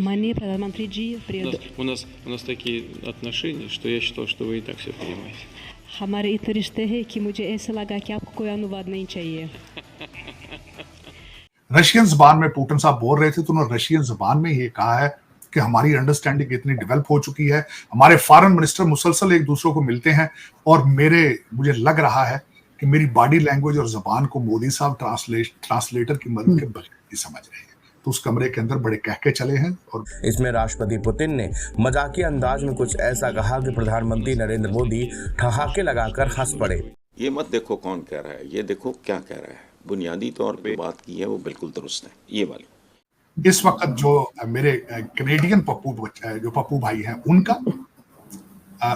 Мані प्रधानमंत्री जी, У нас такие отношения, что я считал, что вы и так все понимаете. हमारे इतने रिश्ते हैं कि मुझे ऐसा लगा कि आपको कोई अनुवाद नहीं चाहिए। रशियन जबान में पुतिन साहब बोल रहे थे तो उन्होंने रशियन जबान में ये कहा है कि हमारी अंडरस्टैंडिंग इतनी डेवलप हो चुकी है, हमारे फॉरेन मिनिस्टर मुसलसल एक दूसरे को मिलते हैं और मुझे लग रहा है कि मेरी बॉडी लैंग्वेज और जबान को मोदी साहब ट्रांसलेटर की मदद के बगैर ही समझ रहे हैं। तो उस कमरे के अंदर बड़े कहके चले हैं। और इसमें राष्ट्रपति पुतिन ने मजाकिया अंदाज में कुछ ऐसा कहा कि प्रधानमंत्री नरेंद्र मोदी ठहाके लगाकर हंस पड़े। ये मत देखो कौन कह रहा है, ये देखो क्या कह रहा है। बुनियादी तौर पे बात की है वो बिल्कुल दुरुस्त है। ये वाली इस वक्त जो मेरे कैनेडियन पप्पू भाई हैं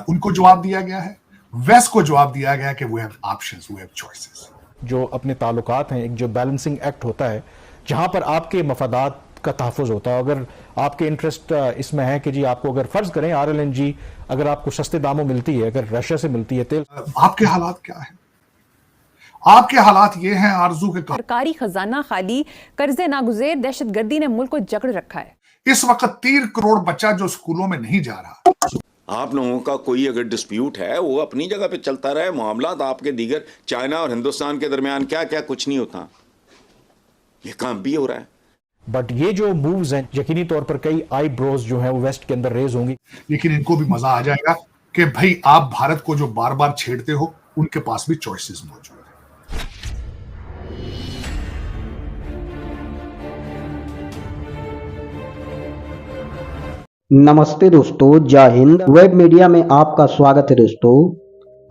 उनको जवाब दिया गया है, वेस्ट को जवाब दिया गया कि we have options, we have choices. जो अपने ताल्लुकात हैं, एक जो बैलेंसिंग एक्ट होता है जहां पर आपके मफादात का तहफ़्फ़ुज़ होता है। अगर आपके इंटरेस्ट इसमें है कि जी आपको अगर फर्ज करें RLNG अगर आपको सस्ते दामों मिलती है, अगर रशिया से मिलती है तेल, आपके हालात क्या है? आपके हालात ये हैं आरजू के सरकारी खजाना खाली, कर्जे नागुज़ेर, दहशतगर्दी ने मुल्क को जकड़ रखा है। इस वक्त 3 करोड़ बच्चा जो स्कूलों में नहीं जा रहा। आप लोगों का कोई अगर डिस्प्यूट है वो अपनी जगह पे चलता रहे। मामला आपके दीगर चाइना और हिंदुस्तान के दरमियान क्या क्या कुछ नहीं होता, ये काम भी हो रहा है। बट ये जो मूव्स हैं यकीनी तौर पर कई आईब्रोज जो है वो वेस्ट के अंदर रेज होंगी। लेकिन इनको भी मजा आ जाएगा कि भाई आप भारत को जो बार बार छेड़ते हो उनके पास भी चॉइसेस मौजूद है। नमस्ते दोस्तों, जय हिंद। वेब मीडिया में आपका स्वागत है दोस्तों।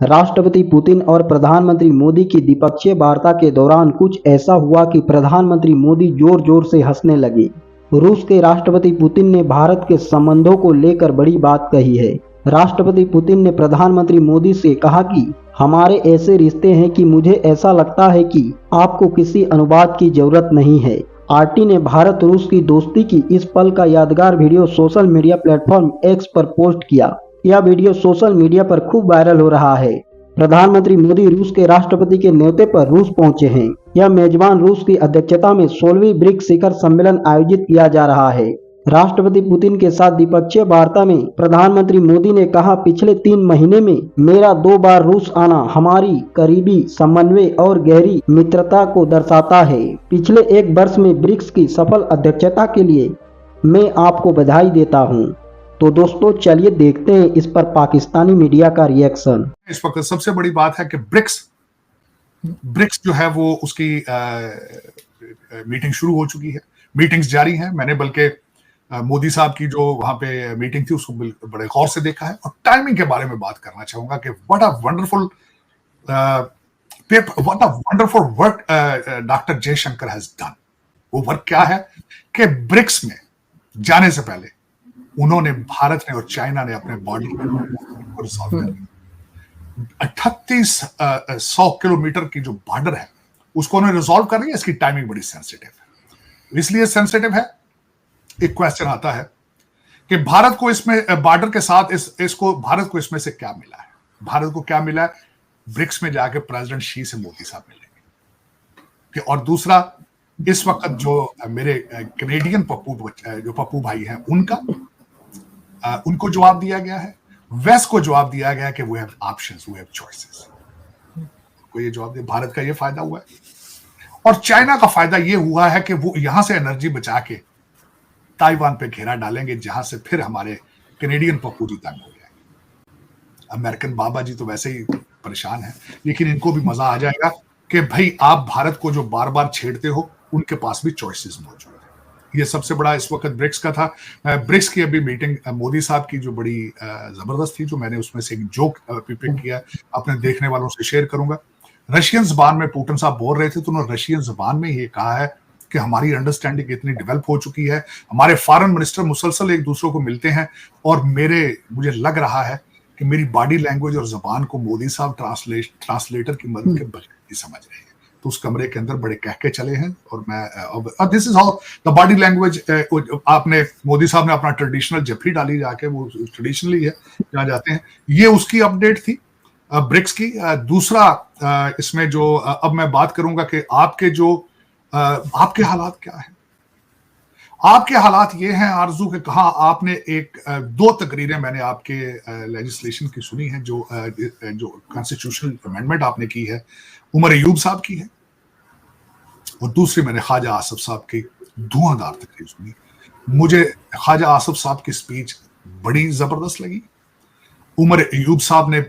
राष्ट्रपति पुतिन और प्रधानमंत्री मोदी की द्विपक्षीय वार्ता के दौरान कुछ ऐसा हुआ कि प्रधानमंत्री मोदी जोर जोर से हंसने लगे। रूस के राष्ट्रपति पुतिन ने भारत के संबंधों को लेकर बड़ी बात कही है। राष्ट्रपति पुतिन ने प्रधानमंत्री मोदी से कहा कि हमारे ऐसे रिश्ते हैं कि मुझे ऐसा लगता है कि आपको किसी अनुवाद की जरूरत नहीं है। RT ने भारत रूस की दोस्ती की इस पल का यादगार video social media platform X पर पोस्ट किया। यह वीडियो सोशल मीडिया पर खूब वायरल हो रहा है। प्रधानमंत्री मोदी रूस के राष्ट्रपति के न्योते पर रूस पहुंचे हैं। यह मेजबान रूस की अध्यक्षता में 16वीं ब्रिक्स शिखर सम्मेलन आयोजित किया जा रहा है। राष्ट्रपति पुतिन के साथ द्विपक्षीय वार्ता में प्रधानमंत्री मोदी ने कहा, पिछले 3 महीने में मेरा 2 बार रूस आना हमारी करीबी समन्वय और गहरी मित्रता को दर्शाता है। पिछले 1 वर्ष में ब्रिक्स की सफल अध्यक्षता के लिए मैं आपको बधाई देता हूं। तो दोस्तों चलिए देखते हैं इस पर पाकिस्तानी मीडिया का रिएक्शन। इस वक्त सबसे बड़ी बात है कि ब्रिक्स जो है वो उसकी मीटिंग शुरू हो चुकी है, मीटिंग्स जारी हैं। मैंने बल्कि मोदी साहब की जो वहां पे मीटिंग थी उसको बड़े गौर से देखा है और टाइमिंग के बारे में बात करना चाहूंगा कि what a wonderful work doctor Jaishankar has done. वो वर्क क्या है कि ब्रिक्स में जाने से पहले उन्होंने भारत ने और चाइना ने अपने बॉर्डर को रिजॉल्व कर लिया। 3800 किलोमीटर की जो बॉर्डर है उसको उन्होंने रिजॉल्व कर लिया। इसकी टाइमिंग बड़ी सेंसिटिव है। इसलिए सेंसिटिव है, एक क्वेश्चन आता है कि भारत को इसमें बॉर्डर के साथ भारत को इसमें से क्या मिला है? भारत को क्या मिला है? ब्रिक्स में जाके प्रेसिडेंट शी से मोदी साहब मिलेंगे। और दूसरा, इस वक्त जो मेरे कैनेडियन पप्पू भाई हैं उनको जवाब दिया गया है, वेस्ट को जवाब दिया गया कि we have options, we have choices. को ये जवाब दिया। भारत का ये फायदा हुआ है और चाइना का फायदा ये हुआ है कि वो यहां से एनर्जी बचा के ताइवान पे घेरा डालेंगे, जहां से फिर हमारे कैनेडियन पप्पू जी तंग हो जाएंगे। अमेरिकन बाबा जी तो वैसे ही परेशान है, लेकिन इनको भी मजा आ जाएगा कि भाई आप भारत को जो बार बार छेड़ते हो उनके पास भी चॉइसेस मौजूद है। ये सबसे बड़ा इस वक्त ब्रिक्स का था। ब्रिक्स की अभी मीटिंग मोदी साहब की जो बड़ी जबरदस्त थी, जो मैंने उसमें से एक जोक पिक किया, अपने देखने वालों से शेयर करूंगा। रशियन जबान में पुतिन साहब बोल रहे थे तो उन्होंने रशियन जबान में ये कहा है कि हमारी अंडरस्टैंडिंग इतनी डेवलप हो चुकी है, हमारे फॉरेन मिनिस्टर मुसलसल एक दूसरे को मिलते हैं और मुझे लग रहा है कि मेरी बॉडी लैंग्वेज और जबान को मोदी साहब ट्रांसलेटर की मदद के बगैर ही समझ रहे हैं। तो उस कमरे के अंदर बड़े कहके चले हैं और मैं this is how the body language. आपने मोदी साहब ने अपना ट्रेडिशनल जफरी डाली जाके, वो ट्रेडिशनली है जहाँ जाते हैं। ये उसकी अपडेट थी ब्रिक्स की। दूसरा इसमें जो अब मैं बात करूंगा कि आपके हालात क्या है? आपके हालात ये हैं आरजू के, कहा आपने एक दो तकरीरें मैंने आपके लेजिस्लेशन की सुनी है, जो कॉन्स्टिट्यूशनल अमेंडमेंट आपने की है, उमर अयूब साहब की है, और दूसरी मैंने ख्वाजा आसिफ साहब की धुआंधार तकरीर सुनी। मुझे ख्वाजा आसिफ साहब की स्पीच बड़ी जबरदस्त लगी। उमर अयूब साहब ने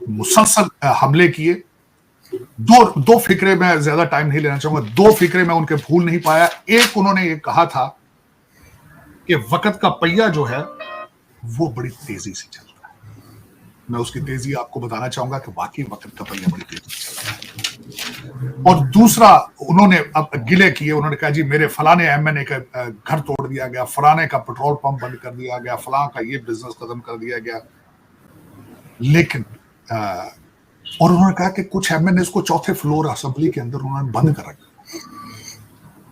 मुसलसल हमले किए। दो फिक्रे, मैं ज्यादा टाइम नहीं लेना चाहूंगा, दो फिक्रे मैं उनके भूल नहीं पाया। एक, उन्होंने ये कहा था कि वक्त का पहिया जो है वो बड़ी तेजी से चल रहा है। मैं उसकी तेजी आपको बताना चाहूंगा कि वाकई वक्त का पहिया बड़ी तेजी से चल रहा है। और दूसरा, उन्होंने अब गिले किए, उन्होंने कहा जी मेरे फलाने एमएनए का घर तोड़ दिया गया, फलाने का पेट्रोल पंप बंद कर दिया गया, फलां का ये बिजनेस खत्म कर दिया गया। लेकिन और उन्होंने कहा कि कुछ एमएनए को चौथे फ्लोर असेंबली के अंदर उन्होंने बंद कर रखा।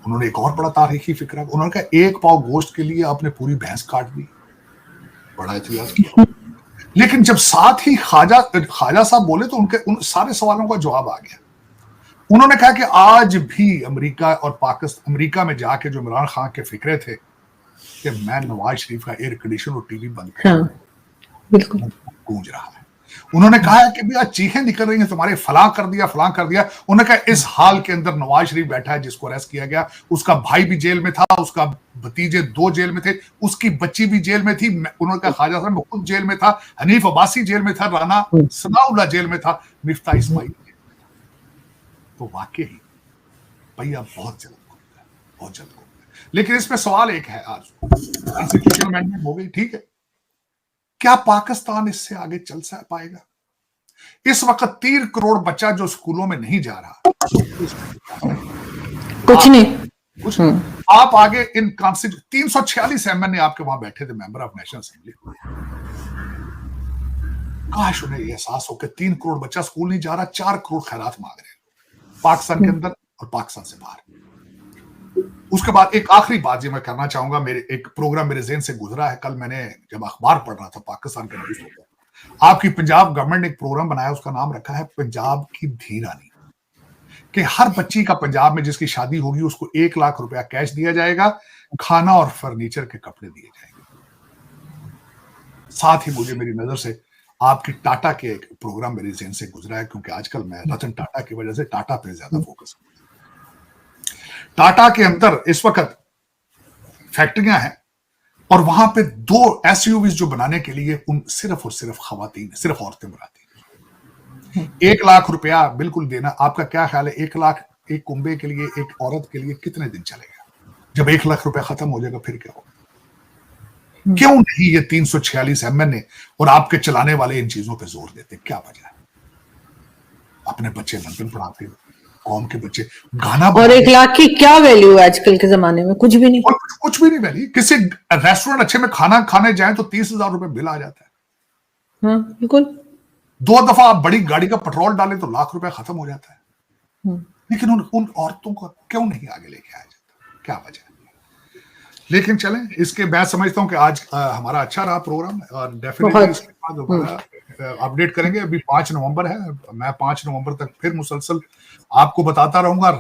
उन्होंने एक और बड़ा तारीखी फिक्रा, उन्होंने कहा एक पाव गोश्त के लिए आपने पूरी भैंस काट दी। बड़ा इतिहास किया। लेकिन जब साथ ही ख्वाजा साहब बोले तो उनके उन सारे सवालों का जवाब आ गया। उन्होंने कहा कि आज भी अमेरिका और पाकिस्तान, अमेरिका में जाके जो इमरान खान के फिक्रे थे कि मैं नवाज शरीफ का एयर कंडीशन और टीवी बंद कर, बिल्कुल गूंज रहा है। उन्होंने कहा है कि भी आज चीखें निकल रही हैं तुम्हारे, फलां कर दिया, फलां कर दिया। उन्होंने कहा इस हाल के अंदर नवाज शरीफ बैठा है जिसको अरेस्ट किया गया, उसका भाई भी जेल में था, उसका भतीजे 2 जेल में थे, उसकी बच्ची भी जेल में थी। उन्होंने कहा ख्वाजा साहब मैं खुद जेल में था, हनीफ अब्बासी जेल में था, राना सनाउल्लाह जेल में था, मिफ्ता इस्माइल। तो वाकई भैया बहुत जल्द खुलता है, बहुत जल्द खुलता है। लेकिन इसमें सवाल एक है, आज कॉन्स्टिट्यूशनल अमेंडमेंट हो गई, ठीक है, क्या पाकिस्तान इससे आगे चल पाएगा? इस वक्त 3 करोड़ बच्चा जो स्कूलों में नहीं जा रहा, कुछ नहीं। आप आगे इन 346 एमएनए आपके वहां बैठे थे, मेंबर ऑफ नेशनल असेंबली। काश उन्हें यह एहसास हो कि 3 करोड़ बच्चा स्कूल नहीं जा रहा, 4 करोड़ खैरात मांग रहे हैं पाकिस्तान के अंदर और पाकिस्तान से बाहर। उसके बाद एक आखिरी बात जो मैं करना चाहूंगा, मेरे एक प्रोग्राम मेरे ज़हन से गुजरा है, कल मैंने जब अखबार पढ़ रहा था पाकिस्तान के न्यूज़ पेपर, आपकी पंजाब गवर्नमेंट ने एक प्रोग्राम बनाया, उसका नाम रखा है पंजाब की धी रानी, कि हर बच्ची का पंजाब में जिसकी शादी होगी उसको 1 लाख रुपया कैश दिया जाएगा, खाना और फर्नीचर के कपड़े दिए जाएंगे। साथ ही मुझे मेरी नजर से आपकी टाटा के एक प्रोग्राम मेरे ज़हन से गुजरा है, क्योंकि आजकल मैं रतन टाटा की वजह से टाटा पे ज्यादा फोकस हूं। टाटा के अंदर इस वक्त फैक्ट्रियां हैं और वहां पे 2 एसयूवीज जो बनाने के लिए उन सिर्फ और सिर्फ खवातीन, सिर्फ औरतें बनाती हैं। 1 लाख रुपया बिल्कुल देना, आपका क्या ख्याल है 1 लाख एक कुंबे के लिए, एक औरत के लिए कितने दिन चलेगा? जब 1 लाख रुपया खत्म हो जाएगा फिर क्या होगा? क्यों नहीं ये 346 एमएनए और आपके चलाने वाले इन चीजों पे जोर देते? क्या वजह है? अपने बच्चे लंदन पढ़ाते, कौम के बच्चे गाना, और 1 लाख की क्या वैल्यू है आजकल के जमाने में? कुछ भी नहीं, कुछ भी नहीं वैल्यू। किसी रेस्टोरेंट अच्छे में खाना खाने जाए तो 30,000 रुपए बिल आ जाता है। हाँ बिल्कुल। 2 दफा आप बड़ी गाड़ी का पेट्रोल डालें तो लाख रुपए खत्म हो जाता है। लेकिन उन औरतों को क्यों नहीं आगे लेके आया जाता? क्या वजह है? लेकिन चलें, इसके मैं समझता हूं कि आज हमारा अच्छा रहा प्रोग्राम, और डेफिनेटली इसके बाद दोबारा अपडेट करेंगे। अभी 5 नवंबर है, मैं 5 नवंबर तक फिर मुसलसल आपको बताता रहूंगा।